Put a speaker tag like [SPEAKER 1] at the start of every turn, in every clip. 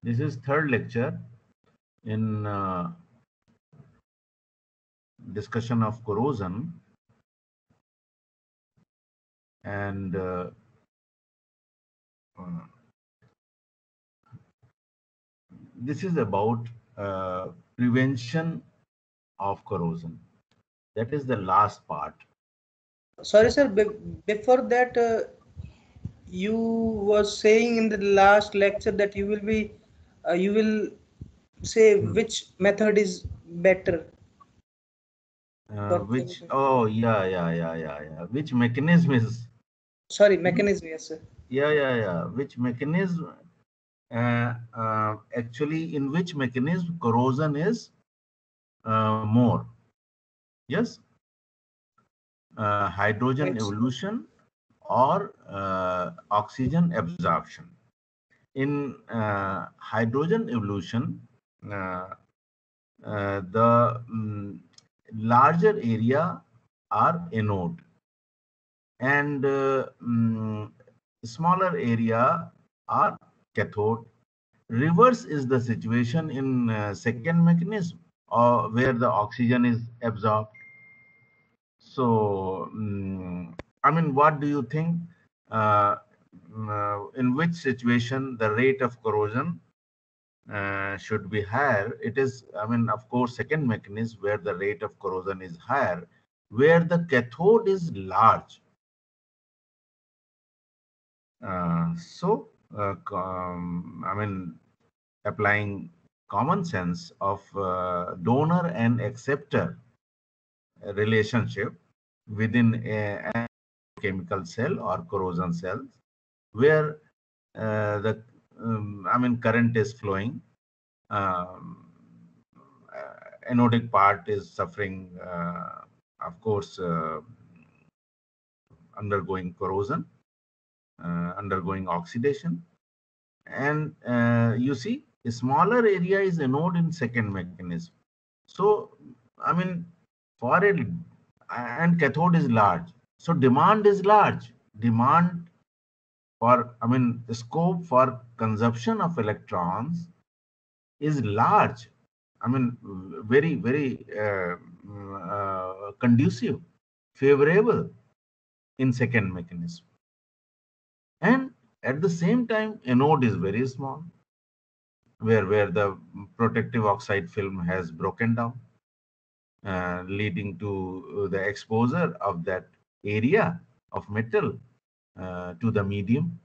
[SPEAKER 1] This is third lecture in discussion of corrosion, and uh, this is about prevention of corrosion. That is the last part.
[SPEAKER 2] Sorry, sir. Before that, you was saying in the last lecture that you will say
[SPEAKER 1] Hmm.
[SPEAKER 2] which method is better for
[SPEAKER 1] Which,
[SPEAKER 2] chemical.
[SPEAKER 1] oh, yeah. Which mechanism is,
[SPEAKER 2] Sorry,
[SPEAKER 1] hmm?
[SPEAKER 2] mechanism. Yes, sir.
[SPEAKER 1] Yeah. Which mechanism, actually, in which mechanism corrosion is more? Yes, hydrogen
[SPEAKER 2] Right, sir.
[SPEAKER 1] evolution or oxygen absorption. In hydrogen evolution, uh, the larger area are anode, and smaller area are cathode. Reverse is the situation in second mechanism, or where the oxygen is absorbed. So, I mean, what do you think? Uh, in which situation the rate of corrosion should be higher? It is, I mean, of course, second mechanism where the rate of corrosion is higher, where the cathode is large. I mean, applying common sense of donor and acceptor relationship within a chemical cell or corrosion cells, where the I mean current is flowing, um, anodic part is suffering, of course, undergoing corrosion, undergoing oxidation, and you see a smaller area is anode in second mechanism. So, I mean, for a and cathode is large, so demand is large. Demand for, I mean, the scope for consumption of electrons is large. I mean, very conducive, favorable in second mechanism. And at the same time, anode is very small, where the protective oxide film has broken down, leading to the exposure of that area of metal to the medium.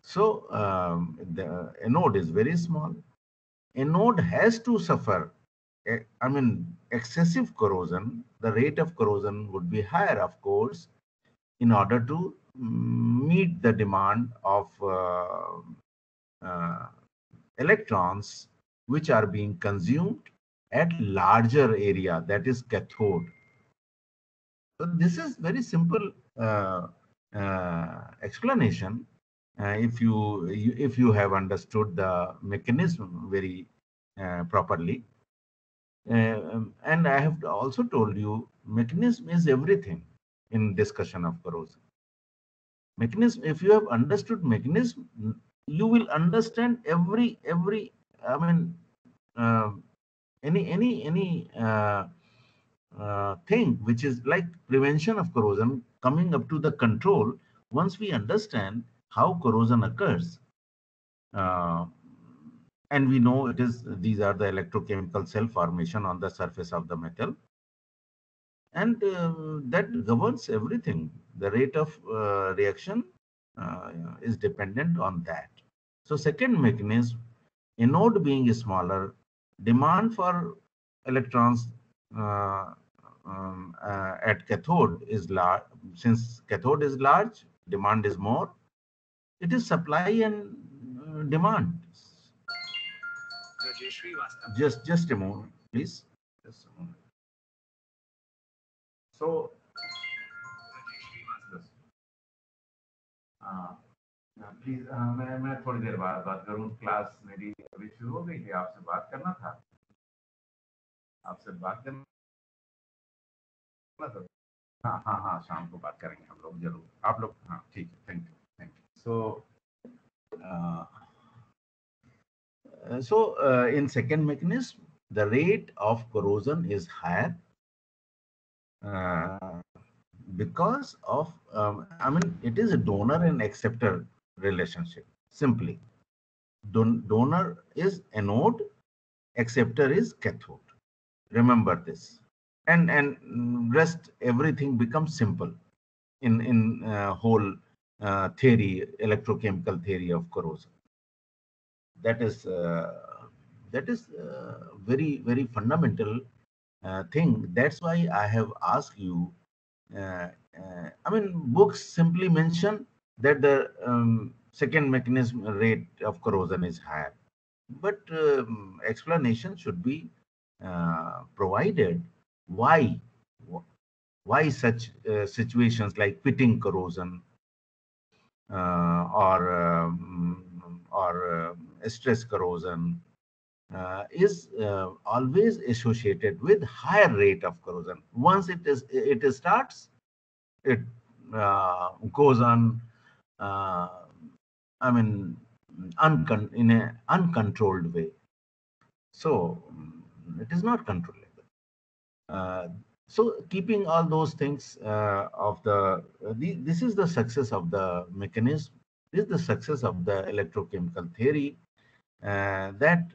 [SPEAKER 1] So the anode is very small. Anode has to suffer, I mean, excessive corrosion. The rate of corrosion would be higher, of course, in order to meet the demand of uh, electrons which are being consumed at larger area, that is cathode. So this is very simple explanation. If you have understood the mechanism very properly, and I have also told you mechanism is everything in discussion of corrosion. Mechanism, if you have understood mechanism, you will understand every. I mean, uh, any thing which is like prevention of corrosion coming up to the control. Once we understand how corrosion occurs, uh, and we know it is, these are the electrochemical cell formation on the surface of the metal, and that governs everything. The rate of reaction uh, is dependent on that. So second mechanism, anode being smaller, demand for electrons uh, at cathode is large. Since cathode is large, demand is more. It is supply and demand. Just a moment, please. Just a moment. So, please मैं थोड़ी देर बाद बात करूँ, class मेरी अभी शुरू हो गई है, आपसे बात करना था, आपसे बात करना था। हाँ, शाम को बात करेंगे हम लोग जरूर, आप लोग, हाँ ठीक है, thank you. So In second mechanism, the rate of corrosion is higher uh, because of, it is a donor and acceptor relationship. Simply, donor is anode, acceptor is cathode. Remember this, and rest everything becomes simple in whole theory, electrochemical theory of corrosion. That is very fundamental thing. That's why I have asked you. Books simply mention that the second mechanism rate of corrosion is higher, but explanation should be provided. Why? Why such situations like pitting corrosion or stress corrosion is always associated with higher rate of corrosion. Once it starts, it goes on. Uh, I mean, in an uncontrolled way. So it is not controllable. So keeping all those things this is the success of the mechanism. This is the success of the electrochemical theory. That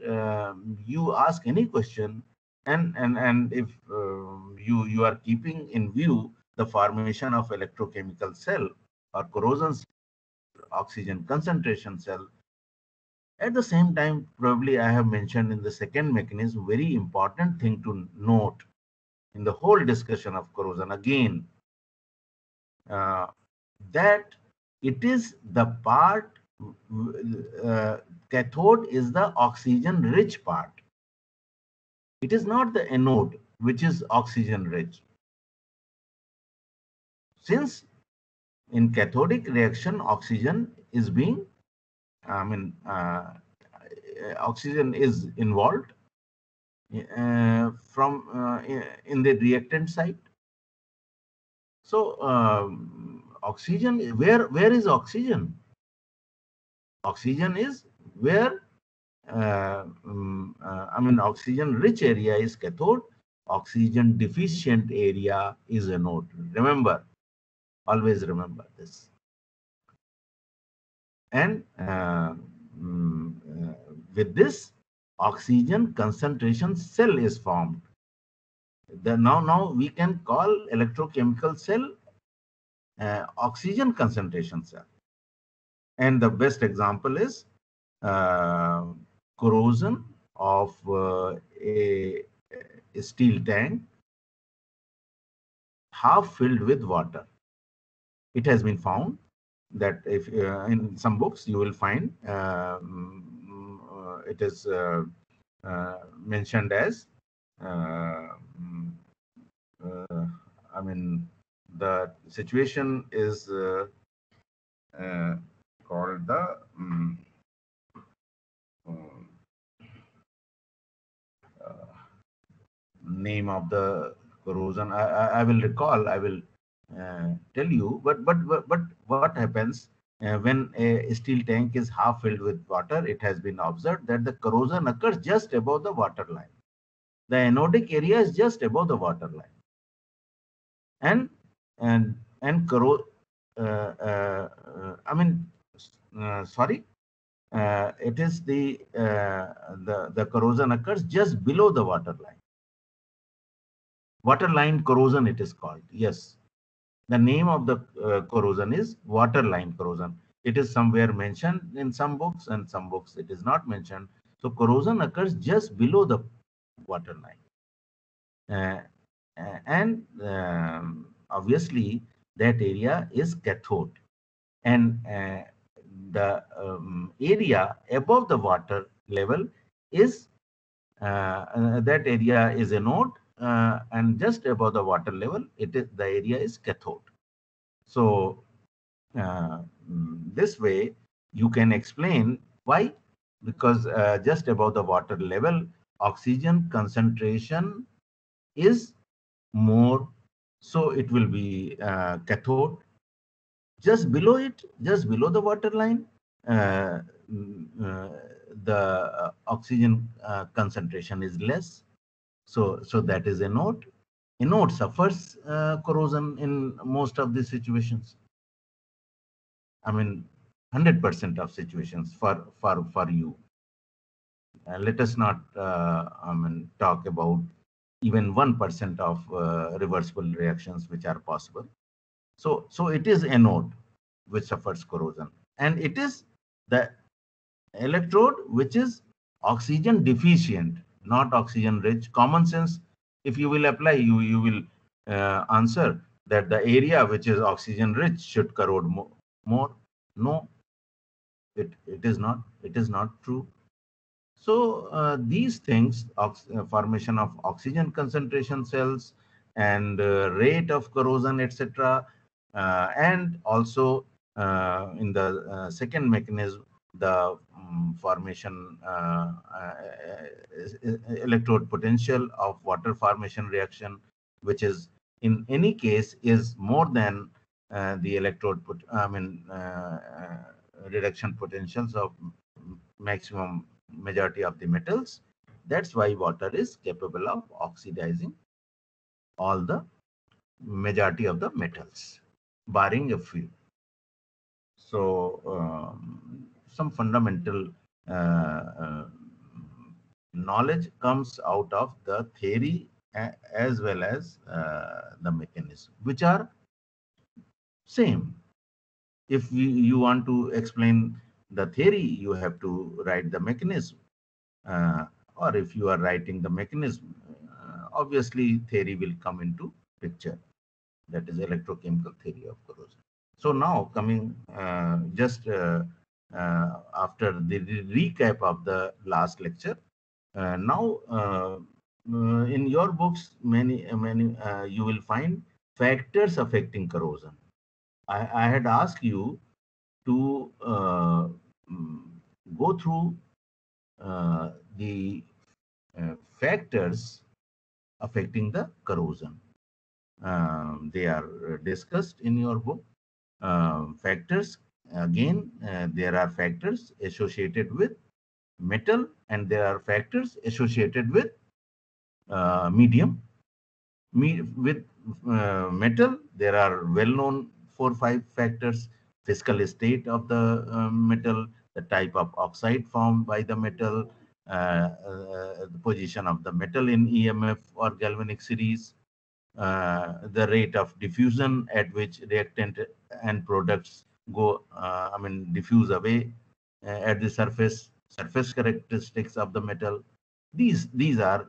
[SPEAKER 1] you ask any question, and if you are keeping in view the formation of electrochemical cell or corrosion oxygen concentration cell. At the same time, probably I have mentioned in the second mechanism, very important thing to note in the whole discussion of corrosion again, uh, that it is the part, cathode is the oxygen rich part. It is not the anode which is oxygen rich. Since in cathodic reaction, oxygen is being, oxygen is involved in the reactant site. So oxygen, where is oxygen? Oxygen is where oxygen rich area is cathode, oxygen deficient area is anode. Remember, always remember this. And with this, oxygen concentration cell is formed. Now we can call electrochemical cell oxygen concentration cell. And the best example is corrosion of a steel tank half filled with water. It has been found that if in some books you will find it is mentioned as the situation is called the name of the corrosion. I will recall. I will tell you. But what happens when a steel tank is half filled with water? It has been observed that the corrosion occurs just above the water line. The anodic area is just above the water line, and sorry, it is the corrosion occurs just below the water line. Water line corrosion it is called. Yes, the name of the corrosion is water line corrosion. It is somewhere mentioned in some books, and some books it is not mentioned. So corrosion occurs just below the water line. And obviously that area is cathode, and the area above the water level is that area is anode, and just above the water level the area is cathode. So this way you can explain why, because just above the water level oxygen concentration is more, so it will be cathode. Just below it, just below the water line, the oxygen concentration is less. So that is anode. Anode suffers corrosion in most of the situations. I mean, 100% of situations for you. Let us not talk about even 1% of reversible reactions which are possible. So it is anode which suffers corrosion, and it is the electrode which is oxygen deficient, not oxygen rich. Common sense, if you will apply, you will answer that the area which is oxygen rich should corrode more. No, it is not true. So these things, formation of oxygen concentration cells and rate of corrosion, etc., and also in the second mechanism, the formation electrode potential of water formation reaction, which is in any case is more than the electrode reduction potentials of maximum majority of the metals. That's why water is capable of oxidizing all the majority of the metals, barring a few. So some fundamental knowledge comes out of the theory as well as the mechanism, which are same. If you want to explain the theory, you have to write the mechanism. Or if you are writing the mechanism, obviously theory will come into picture. That is electrochemical theory of corrosion. So now coming just after the recap of the last lecture, now in your books, many you will find factors affecting corrosion. I had asked you to go through the factors affecting the corrosion. They are discussed in your book. Factors, again, there are factors associated with metal, and there are factors associated with medium. With metal, there are well-known 4-5 factors: physical state of the metal, the type of oxide formed by the metal, the position of the metal in EMF or galvanic series, the rate of diffusion at which reactant and products go, diffuse away at the surface characteristics of the metal. These are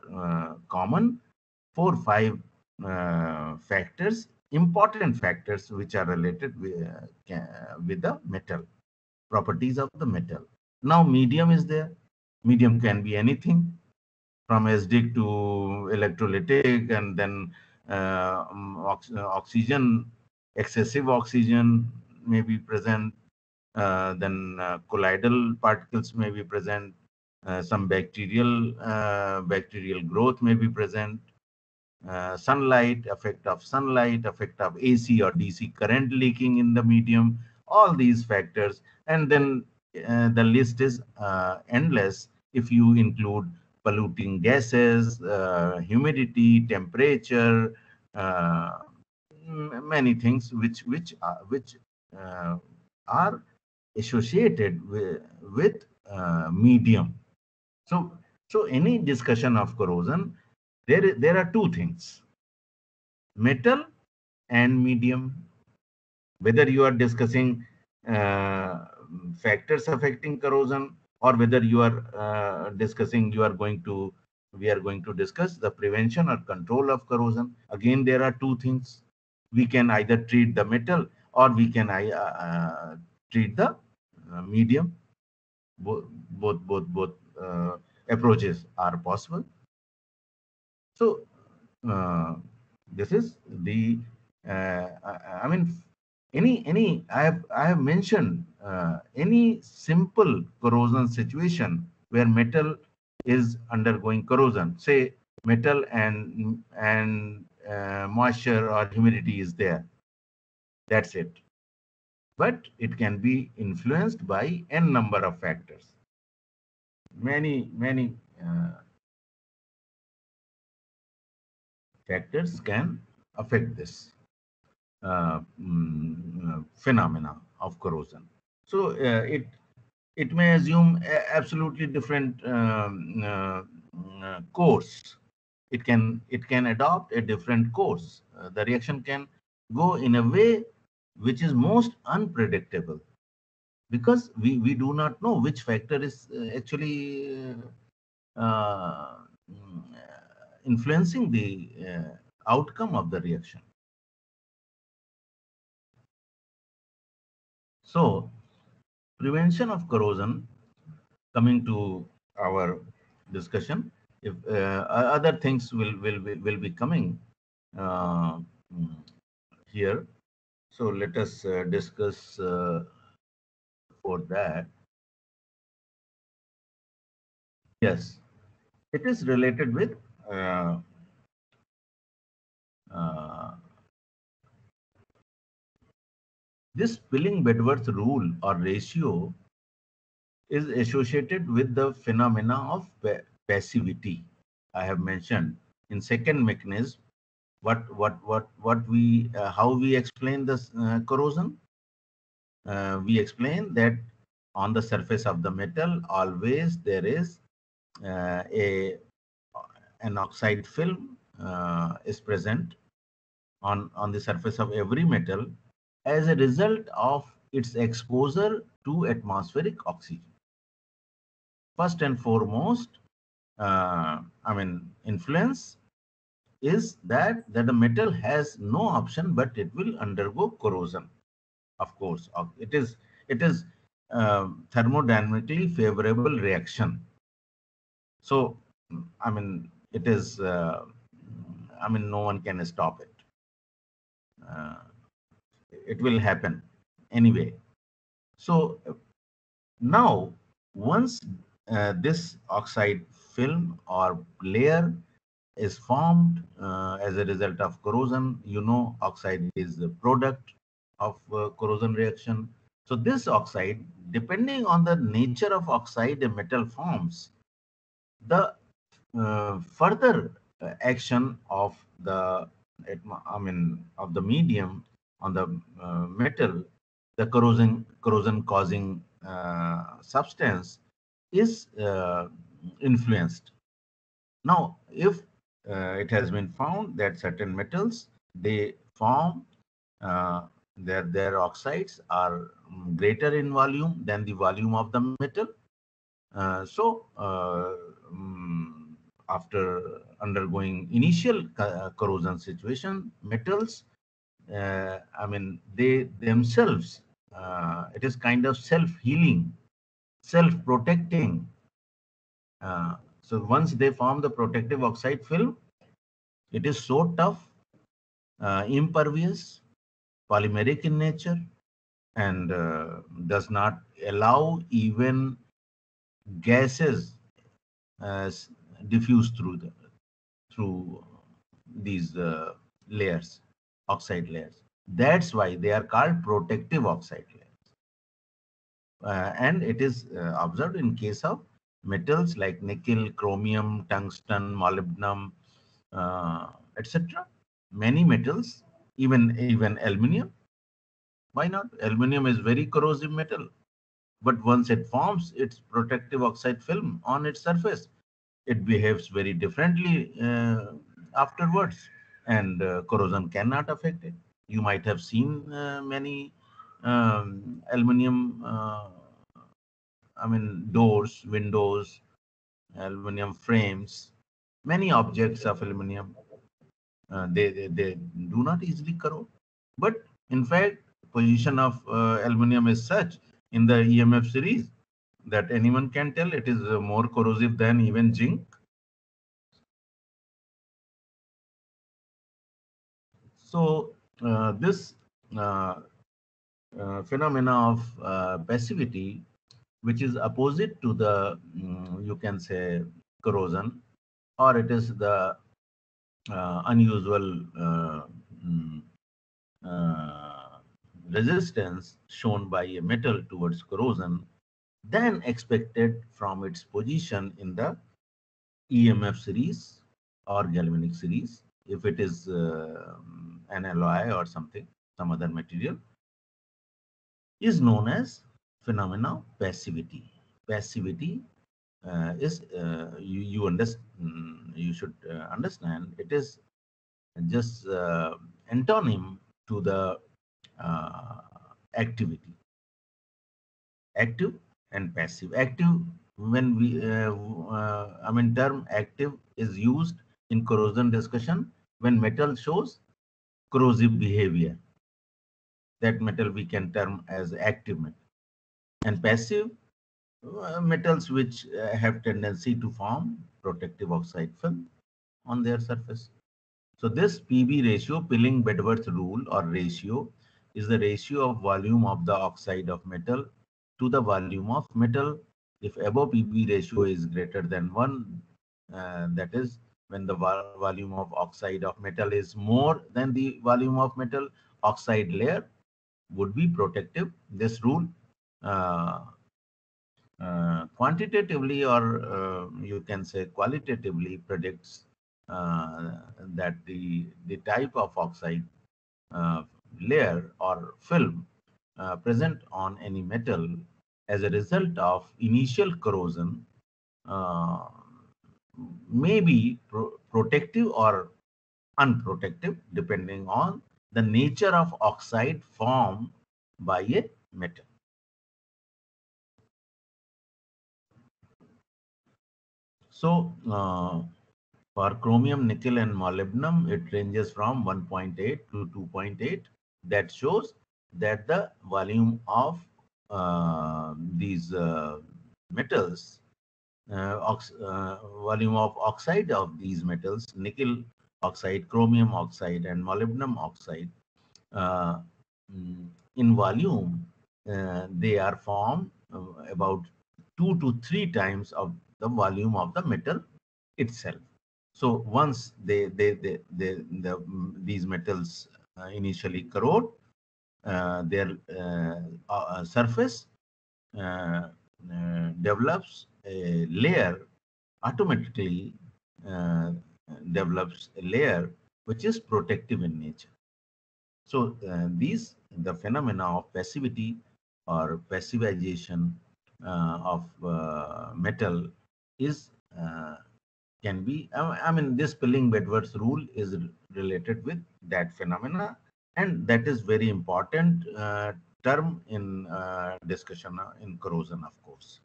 [SPEAKER 1] common 4-5 factors, important factors which are related with the metal, properties of the metal. Now medium is there. Medium can be anything from acidic to electrolytic, and then oxygen, excessive oxygen may be present, then colloidal particles may be present, some bacterial growth may be present, sunlight, effect of AC or DC current leaking in the medium, all these factors. And then the list is endless if you include polluting gases, humidity, temperature, many things which are associated with medium. So any discussion of corrosion, there are two things: metal and medium. Whether you are discussing factors affecting corrosion, or whether you are discussing, we are going to discuss the prevention or control of corrosion. Again, there are two things. We can either treat the metal, or we can treat the medium. Both approaches are possible. So this is the I have mentioned any simple corrosion situation where metal is undergoing corrosion, say metal and moisture or humidity is there. That's it. But it can be influenced by n number of factors. many factors can affect this phenomena of corrosion. So it may assume absolutely different course. It can adopt a different course. The reaction can go in a way which is most unpredictable, because we do not know which factor is actually influencing the outcome of the reaction. So prevention of corrosion, coming to our discussion, if other things will be coming uh, mm, here. So let us discuss for that. Yes, it is related with uh, uh, this spilling Bedworth rule or ratio is associated with the phenomena of passivity. I have mentioned in second mechanism. What we how we explain this corrosion. We explain that on the surface of the metal always there is a an oxide film is present on the surface of every metal as a result of its exposure to atmospheric oxygen. First and foremost, influence is that the metal has no option, but it will undergo corrosion. Of course, it is thermodynamically favorable reaction. So, it is. No one can stop it. Uh, it will happen anyway. So now, once this oxide film or layer is formed as a result of corrosion, oxide is the product of corrosion reaction. So this oxide, depending on the nature of oxide a metal forms, the further action of the of the medium on the metal, the corrosion causing substance is influenced. Now, if it has been found that certain metals, they form uh, their oxides are greater in volume than the volume of the metal. So after undergoing initial corrosion situation, metals, they themselves, it is kind of self-healing, self-protecting. So once they form the protective oxide film, it is so tough, impervious, polymeric in nature, and does not allow even gases as diffuse through these layers, oxide layers. That's why they are called protective oxide layers. And it is observed in case of metals like nickel, chromium, tungsten, molybdenum, etc. Many metals, even aluminum. Why not? Aluminum is very corrosive metal, but once it forms its protective oxide film on its surface, it behaves very differently afterwards, and corrosion cannot affect it. You might have seen many aluminum, doors, windows, aluminum frames, many objects of aluminum. They do not easily corrode. But in fact, position of aluminum is such in the EMF series that anyone can tell it is more corrosive than even zinc. So this uh, phenomena of passivity, which is opposite to the, you can say, corrosion, or it is the unusual mm, uh, resistance shown by a metal towards corrosion, than expected from its position in the EMF series or galvanic series. If it is an alloy or something, some other material, is known as phenomena of passivity. Passivity is you should understand it is just antonym to the uh, activity, active and passive. Active, when we I mean term active is used in corrosion discussion when metal shows corrosive behavior. That metal we can term as active metal. And passive, metals which have tendency to form protective oxide film on their surface. So this PB ratio, Pilling-Bedworth rule or ratio, is the ratio of volume of the oxide of metal to the volume of metal. If above PB ratio is greater than 1, that is when the volume of oxide of metal is more than the volume of metal, oxide layer would be protective. This rule uh, quantitatively or you can say qualitatively predicts that the type of oxide uh, layer or film present on any metal as a result of initial corrosion uh, may be protective or unprotective depending on the nature of oxide formed by a metal. So, for chromium, nickel, and molybdenum, it ranges from 1.8 to 2.8. That shows that the volume of these metals, volume of oxide of these metals, nickel oxide, chromium oxide, and molybdenum oxide, uh, in volume, they are formed about 2 to 3 times of the volume of the metal itself. So once these metals initially corrode, their surface develops a layer, automatically uh, develops a layer which is protective in nature. So the phenomena of passivity or passivization of metal is can be, I mean, this Pilling-Bedworth rule is related with that phenomena, and that is very important term in discussion in corrosion, of course.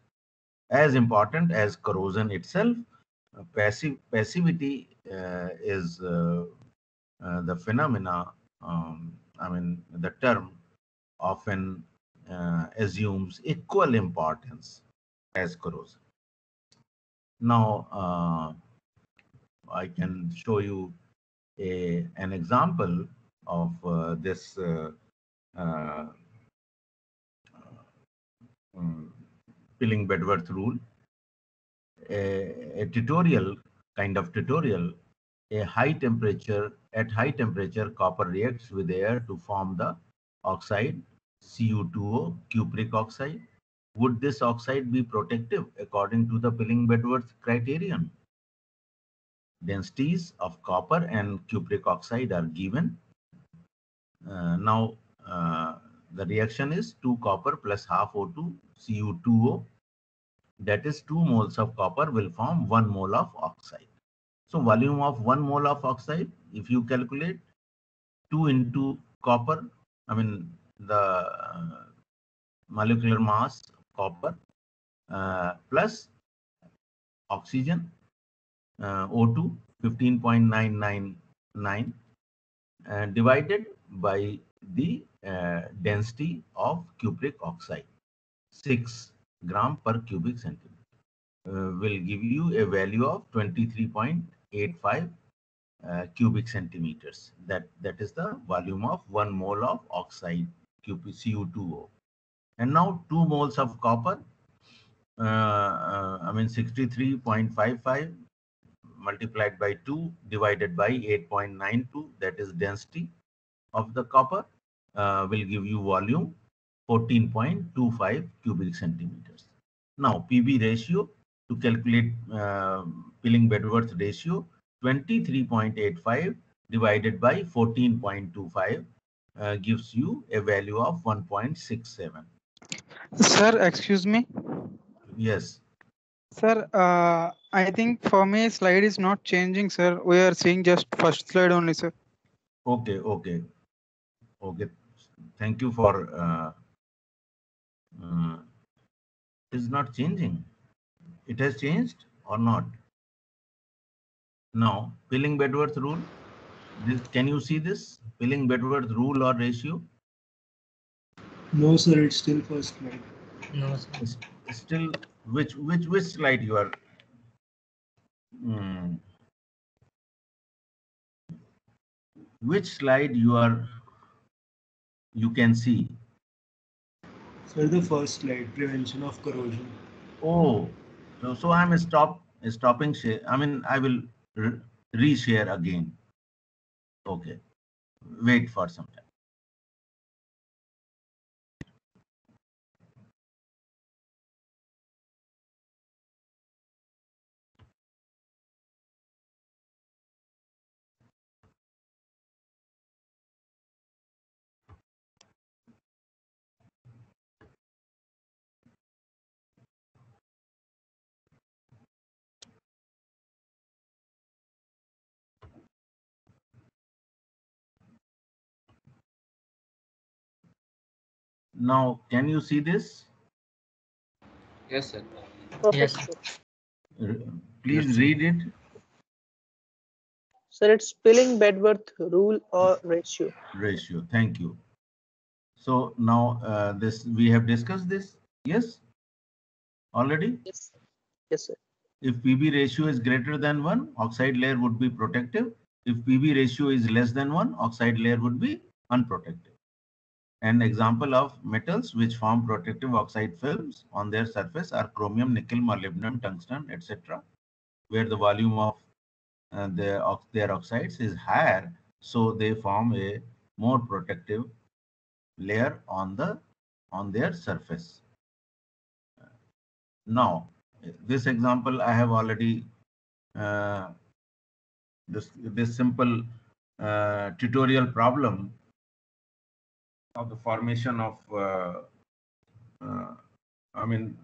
[SPEAKER 1] As important as corrosion itself, passivity is the phenomena, I mean, the term often assumes equal importance as corrosion. Now, I can show you an example of this uh, um, Pilling-Bedworth rule. A tutorial, kind of tutorial, at high temperature, copper reacts with air to form the oxide Cu2O, cupric oxide. Would this oxide be protective according to the Pilling-Bedworth criterion? Densities of copper and cupric oxide are given. Now, the reaction is 2 copper plus half O2 Cu2O. That is 2 moles of copper will form 1 mole of oxide. So volume of 1 mole of oxide, if you calculate 2 into copper, I mean the molecular mass of copper plus oxygen O2 15.999 divided by the density of cupric oxide 6 gram per cubic centimeter will give you a value of 23.85 cubic centimeters. That is the volume of 1 mole of oxide Cu2O. And now 2 moles of copper, I mean 63.55 multiplied by 2 divided by 8.92, that is density of the copper, will give you volume 14.25 cubic centimeters. Now, PB ratio, to calculate Pilling Bedworth ratio, 23.85 divided by 14.25 gives you a value of 1.67.
[SPEAKER 3] Sir, excuse me.
[SPEAKER 1] Yes.
[SPEAKER 3] Sir, I think for me slide is not changing, sir. We are seeing just first slide only, sir.
[SPEAKER 1] Okay. Okay. Okay. Thank you for. It's not changing. It has changed or not? Now, Pilling Bedworth rule. Can you see this? Pilling Bedworth rule or ratio?
[SPEAKER 2] No, sir, it's still first slide.
[SPEAKER 4] No, sir.
[SPEAKER 1] It's still which slide you are? Hmm, which slide you can see?
[SPEAKER 2] Sir, the first slide, prevention of corrosion.
[SPEAKER 1] Oh, so I'm stopping share. I mean, I will reshare again. Okay, wait for some time. Now, can you see this?
[SPEAKER 5] Yes, sir.
[SPEAKER 4] Yes,
[SPEAKER 6] Perfect,
[SPEAKER 4] sir.
[SPEAKER 6] sir.
[SPEAKER 1] Please
[SPEAKER 5] Yes, sir.
[SPEAKER 1] read it.
[SPEAKER 6] Sir, it's Pilling Bedworth rule or ratio.
[SPEAKER 1] Ratio. Thank you. So now this we have discussed this. Yes, already.
[SPEAKER 6] Yes. Yes, sir.
[SPEAKER 1] If PB ratio is greater than 1, oxide layer would be protective. If PB ratio is less than 1, oxide layer would be unprotective. An example of metals which form protective oxide films on their surface are chromium, nickel, molybdenum, tungsten, etc., where the volume of their oxides is higher, so they form a more protective layer on their surface. Now, this example I have already uh, this simple tutorial problem of the formation of uh, I mean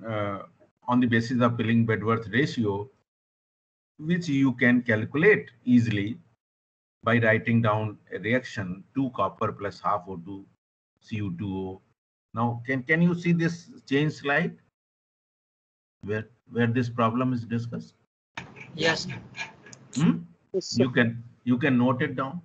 [SPEAKER 1] on the basis of Pilling Bedworth ratio, which you can calculate easily by writing down a reaction 2 copper plus half O2 Cu2O. Now, can you see this change slide where this problem is discussed?
[SPEAKER 4] Yes, sir.
[SPEAKER 1] Hmm?
[SPEAKER 6] Yes, sir.
[SPEAKER 1] You can note it down.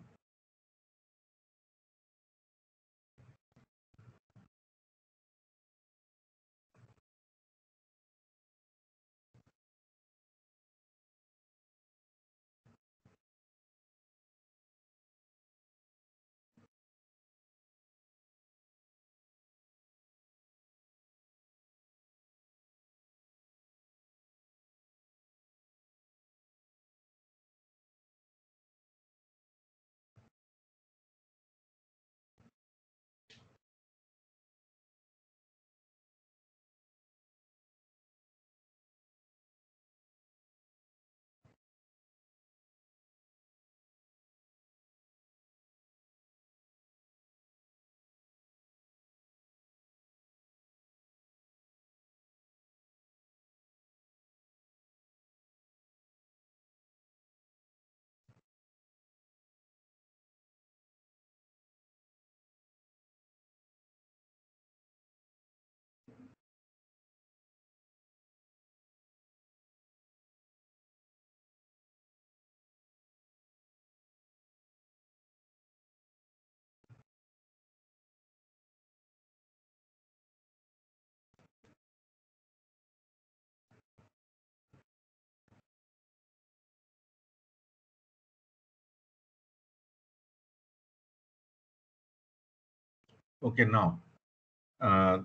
[SPEAKER 1] Okay, now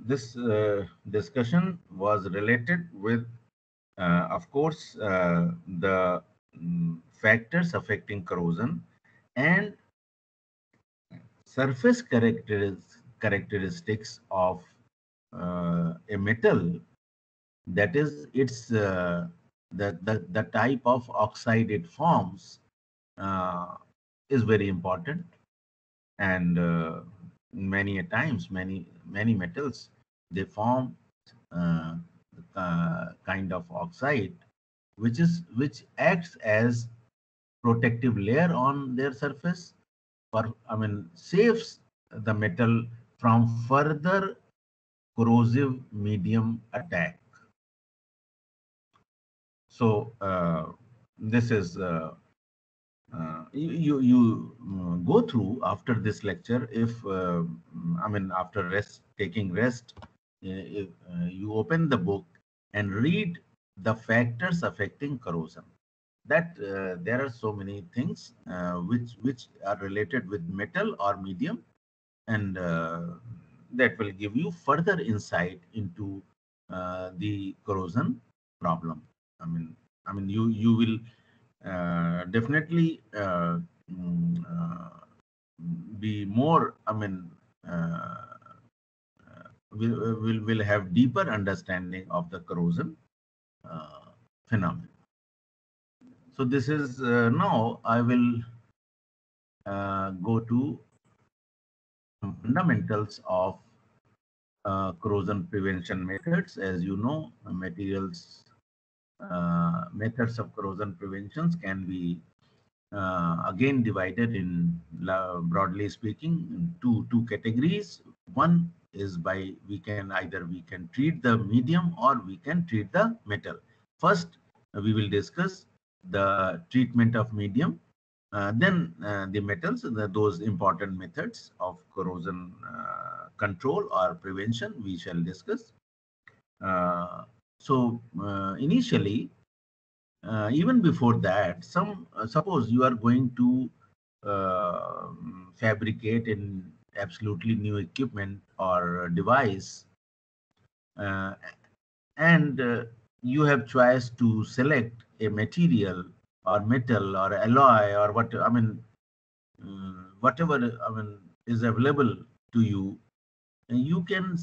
[SPEAKER 1] this discussion was related with, of course, the factors affecting corrosion and surface characteristics of a metal that is its the type of oxide it forms is very important. And many a times, many metals, they form uh, kind of oxide which acts as protective layer on their surface, or I mean saves the metal from further corrosive medium attack. So this is you go through after this lecture. If I mean after taking rest, if, you open the book and read the factors affecting corrosion. That there are so many things which are related with metal or medium, and that will give you further insight into the corrosion problem. I mean, you will definitely be more. I mean, will have deeper understanding of the corrosion phenomenon. So this is now I will go to some fundamentals of corrosion prevention methods. As you know, methods of corrosion preventions can be again divided in broadly speaking in two categories. One is by we can treat the medium or we can treat the metal. First, we will discuss the treatment of medium, then the metals, those important methods of corrosion control or prevention we shall discuss. Initially, even before that, suppose you are going to fabricate an absolutely new equipment or device, and you have choice to select a material or metal or alloy or what I mean, whatever I mean is available to you, and you can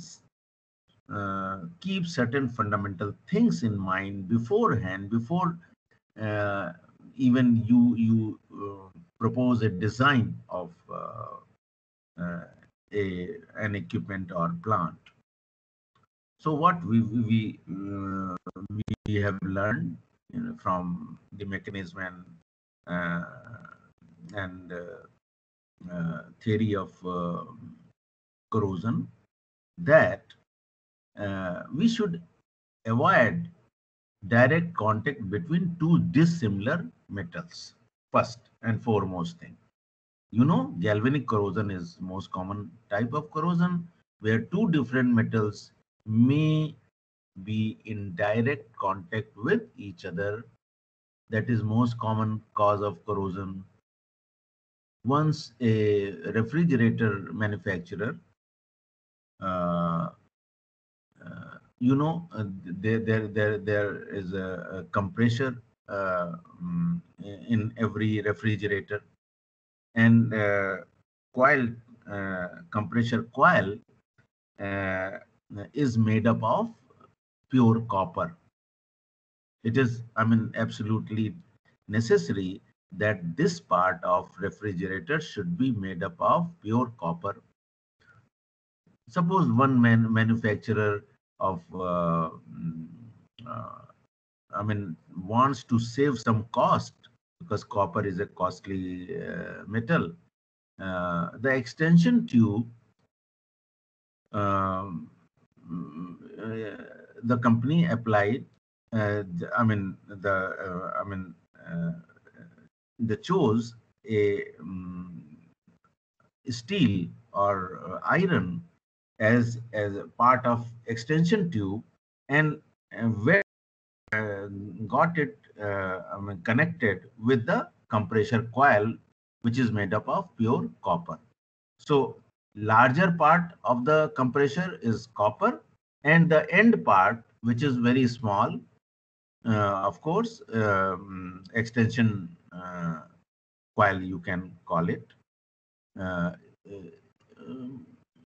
[SPEAKER 1] keep certain fundamental things in mind beforehand before uh, even you propose a design of uh, an equipment or plant. So what we have learned, from the mechanism uh, and theory of corrosion, that we should avoid direct contact between two dissimilar metals. First and foremost thing, galvanic corrosion is most common type of corrosion where two different metals may be in direct contact with each other. That is most common cause of corrosion. Once a refrigerator manufacturer, uh, there is a compressor in every refrigerator, and coil compressor coil uh, is made up of pure copper. It is, I mean, absolutely necessary that this part of refrigerator should be made up of pure copper. Suppose one manufacturer of uh, I mean wants to save some cost, because copper is a costly metal. The extension tube, um, the company applied. They chose a steel or iron as a part of extension tube, and where got it connected with the compressor coil, which is made up of pure copper. So larger part of the compressor is copper, and the end part, which is very small, of course, extension coil you can call it, uh,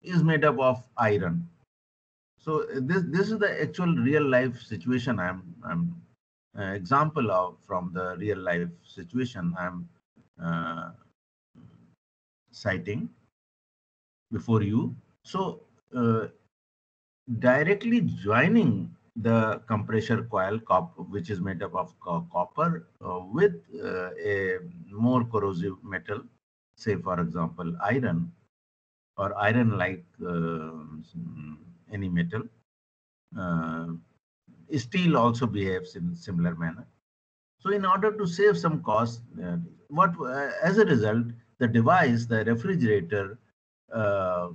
[SPEAKER 1] is made up of iron. So this is the actual real life situation. I'm example of from the real life situation I'm uh, citing before you. So directly joining the compressor coil which is made up of copper with a more corrosive metal, say for example iron or iron like any metal. uh, Steel also behaves in similar manner. So in order to save some cost, as a result, the device, the refrigerator, uh,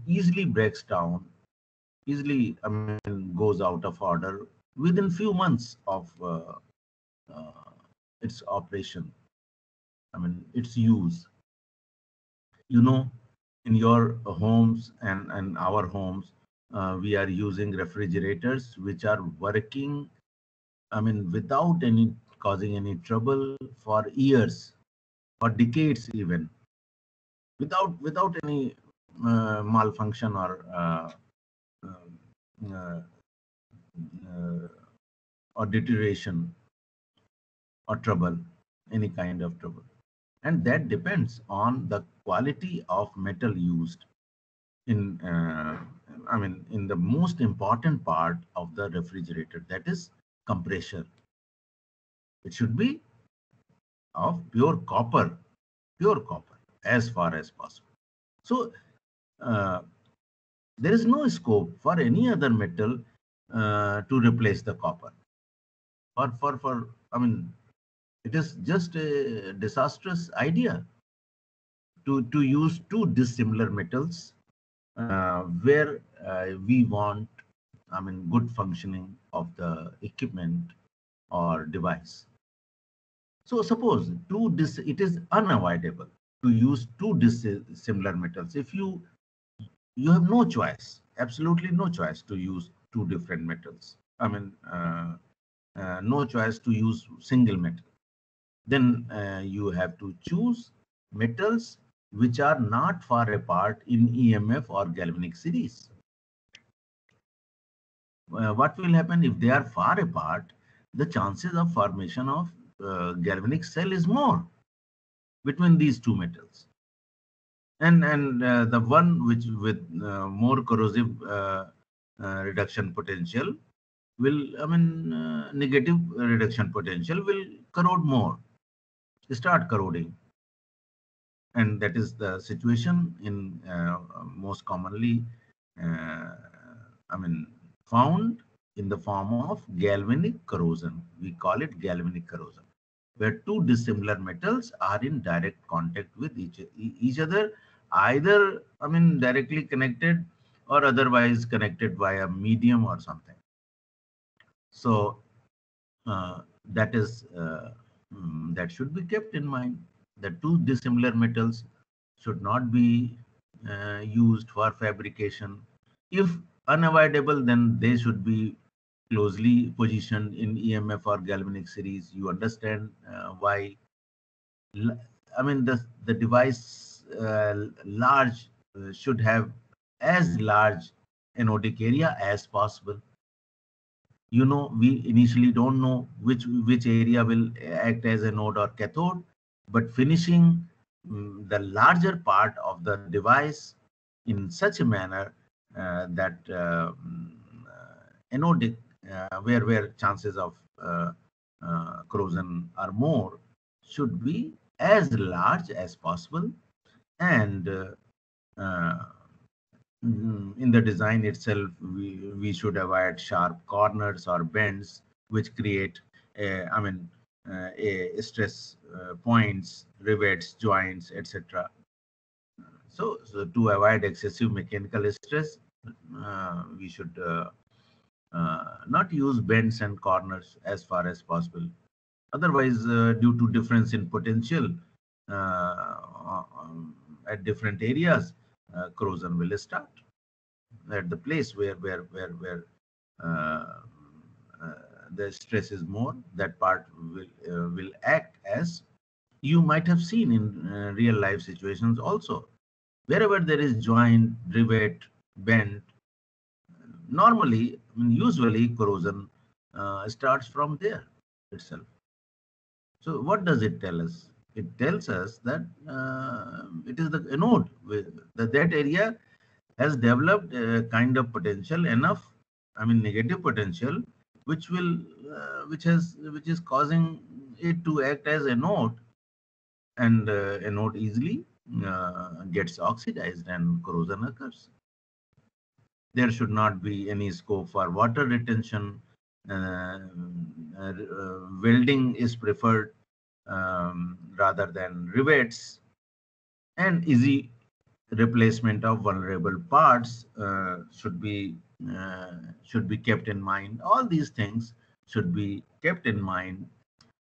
[SPEAKER 1] easily breaks down, easily, goes out of order within few months of uh, its operation. Its use. You know, in your homes and our homes, we are using refrigerators which are working, without any causing any trouble for years or decades even, without any malfunction uh, uh, or deterioration or trouble, any kind of trouble. And that depends on the quality of metal used in, in the most important part of the refrigerator, that is compressor. It should be of pure copper as far as possible. So uh, there is no scope for any other metal to replace the copper. It is just a disastrous idea to use two dissimilar metals where we want, good functioning of the equipment or device. So suppose it is unavoidable to use two dissimilar metals. If you have no choice, absolutely no choice to use two different metals. No choice to use single metal. Then you have to choose metals which are not far apart in EMF or galvanic series. What will happen if they are far apart? The chances of formation of galvanic cell is more between these two metals. And the one which with more corrosive reduction potential will, negative reduction potential will corrode more, start corroding. And that is the situation in most commonly, uh, found in the form of galvanic corrosion. We call it galvanic corrosion, where two dissimilar metals are in direct contact with each other, either, directly connected or otherwise connected via medium or something. So that is that should be kept in mind. The two dissimilar metals should not be used for fabrication. If unavoidable, then they should be closely positioned in EMF or galvanic series. You understand why? The device large should have as large anodic area as possible. We initially don't know which area will act as a node or cathode, but finishing the larger part of the device in such a manner that anodic, where chances of corrosion are more, should be as large as possible. And uh, in the design itself, we should avoid sharp corners or bends which create, a stress points, rivets, joints, etc. So to avoid excessive mechanical stress, we should not use bends and corners as far as possible. Otherwise, due to difference in potential at different areas, corrosion will start at the place where uh, uh, the stress is more. That part will act as you might have seen in real life situations also. Wherever there is joint, rivet, bend, normally, usually corrosion starts from there itself. So what does it tell us? It tells us that it is the anode. That area has developed a kind of potential enough, negative potential, which is causing it to act as a node, and a node easily gets oxidized and corrosion occurs. There should not be any scope for water retention. Welding is preferred rather than rivets, and easy replacement of vulnerable parts should be kept in mind. All these things should be kept in mind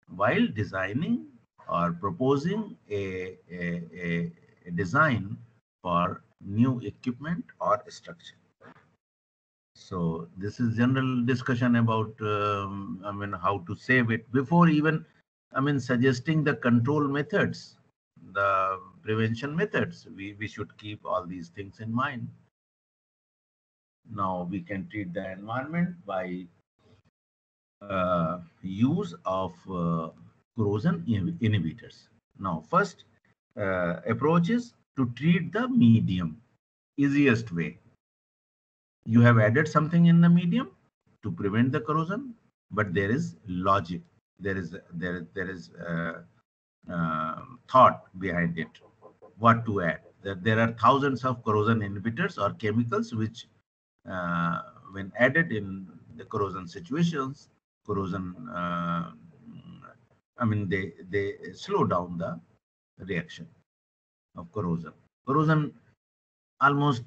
[SPEAKER 1] while designing or proposing a design for new equipment or structure. So this is general discussion about how to save it before even suggesting the control methods, the prevention methods. We should keep all these things in mind. Now we can treat the environment by use of corrosion inhibitors. Now first approach is to treat the medium, easiest way. You have added something in the medium to prevent the corrosion, but there is logic, there is thought behind it, what to add. There are thousands of corrosion inhibitors or chemicals which when added in the corrosion situations, they slow down the reaction of corrosion. Corrosion almost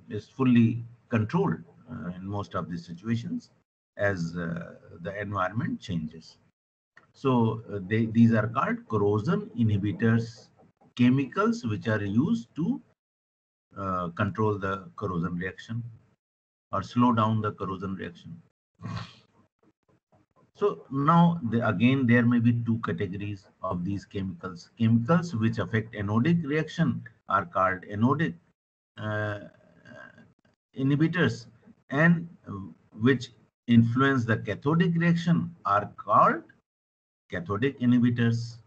[SPEAKER 1] is fully controlled in most of these situations as the environment changes. So these are called corrosion inhibitors, chemicals which are used to control the corrosion reaction or slow down the corrosion reaction. So now again there may be two categories of these chemicals. Chemicals which affect anodic reaction are called anodic inhibitors, and which influence the cathodic reaction are called cathodic inhibitors.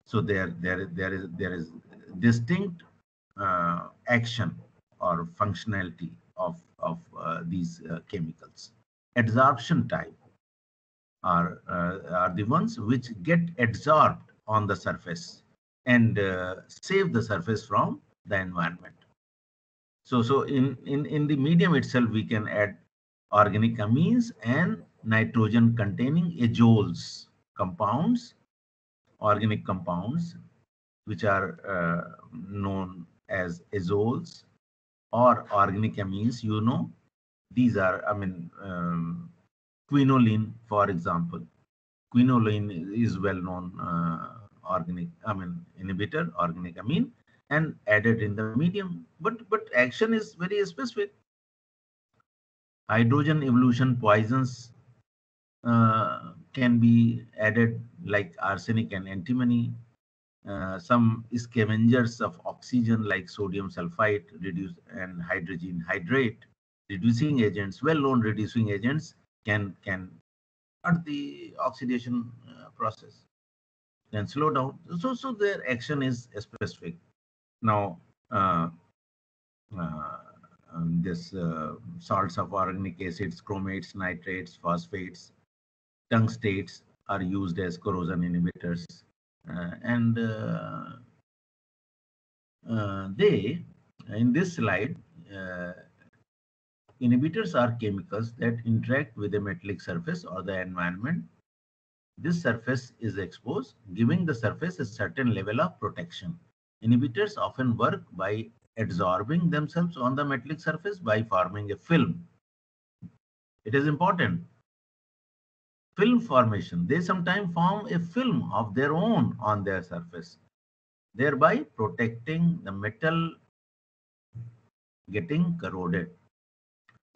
[SPEAKER 1] So there is distinct action or functionality of these chemicals. Adsorption type are the ones which get adsorbed on the surface and save the surface from the environment. So in the medium itself, we can add organic amines and nitrogen containing azoles compounds, organic compounds, which are known as azoles, or organic amines. These are, quinoline, for example. Quinoline is well known inhibitor, organic amine, and added in the medium, but action is very specific. Hydrogen evolution poisons can be added, like arsenic and antimony. Some scavengers of oxygen like sodium sulfite and hydrogen hydrate. Reducing agents, well-known reducing agents, can start the oxidation process, can slow down. So their action is specific. Now this salts of organic acids, chromates, nitrates, phosphates, tungstates are used as corrosion inhibitors, and they, in this slide, inhibitors are chemicals that interact with the metallic surface or the environment. This surface is exposed, giving the surface a certain level of protection. Inhibitors often work by adsorbing themselves on the metallic surface by forming a film. It is important. Film formation. They sometimes form a film of their own on their surface, thereby protecting the metal getting corroded.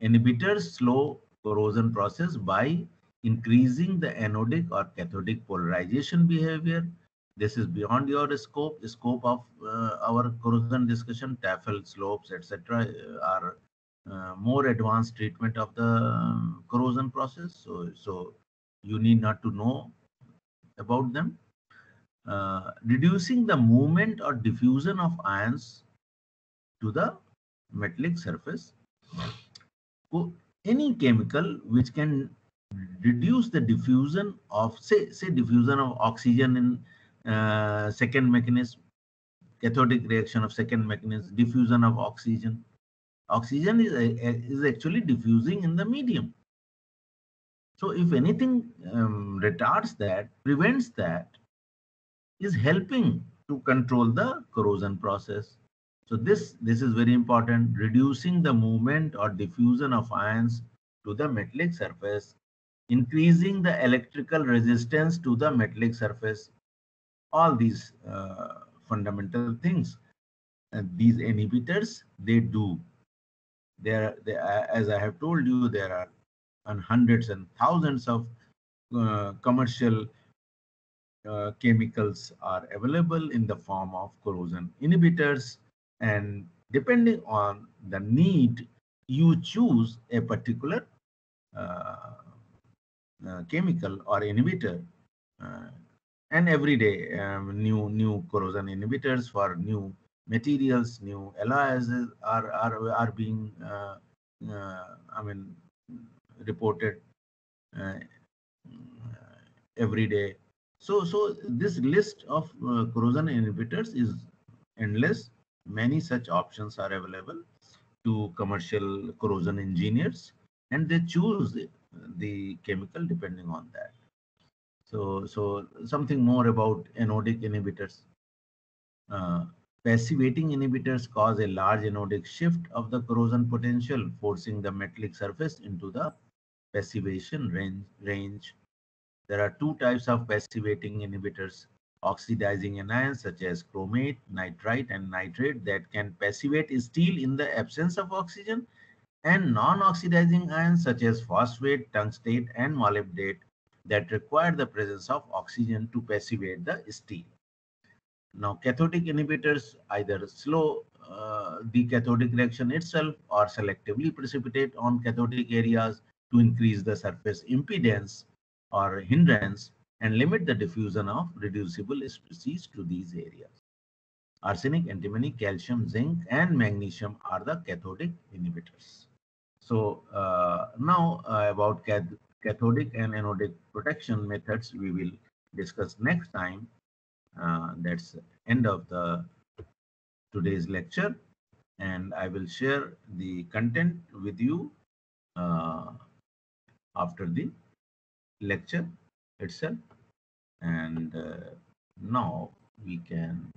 [SPEAKER 1] Inhibitors slow corrosion process by increasing the anodic or cathodic polarization behavior. This is beyond your scope of our corrosion discussion. Tafel slopes, etc., are more advanced treatment of the corrosion process. So you need not to know about them. Reducing the movement or diffusion of ions to the metallic surface. So any chemical which can reduce the diffusion of, say diffusion of oxygen in second mechanism, cathodic reaction of second mechanism, diffusion of oxygen. Oxygen is actually diffusing in the medium. So if anything retards that, prevents that, is helping to control the corrosion process. So this is very important. Reducing the movement or diffusion of ions to the metallic surface, increasing the electrical resistance to the metallic surface. All these fundamental things. And these inhibitors, they do. As I have told you, there are hundreds and thousands of commercial chemicals are available in the form of corrosion inhibitors, and depending on the need, you choose a particular chemical or inhibitor, and every day new corrosion inhibitors for new materials, new alloys are being I mean reported uh, every day. So this list of corrosion inhibitors is endless. Many such options are available to commercial corrosion engineers, and they choose the chemical depending on that. So something more about anodic inhibitors. Uh, Passivating inhibitors cause a large anodic shift of the corrosion potential, forcing the metallic surface into the passivation range. There are two types of passivating inhibitors: oxidizing anions such as chromate, nitrite, and nitrate that can passivate steel in the absence of oxygen, and non-oxidizing ions such as phosphate, tungstate, and molybdate that require the presence of oxygen to passivate the steel. Now, cathodic inhibitors either slow the cathodic reaction itself or selectively precipitate on cathodic areas to increase the surface impedance or hindrance and limit the diffusion of reducible species to these areas. Arsenic, antimony, calcium, zinc, and magnesium are the cathodic inhibitors. So now about cathodic and anodic protection methods we will discuss next time. That's end of the today's lecture, and I will share the content with you after the lecture itself. And now we can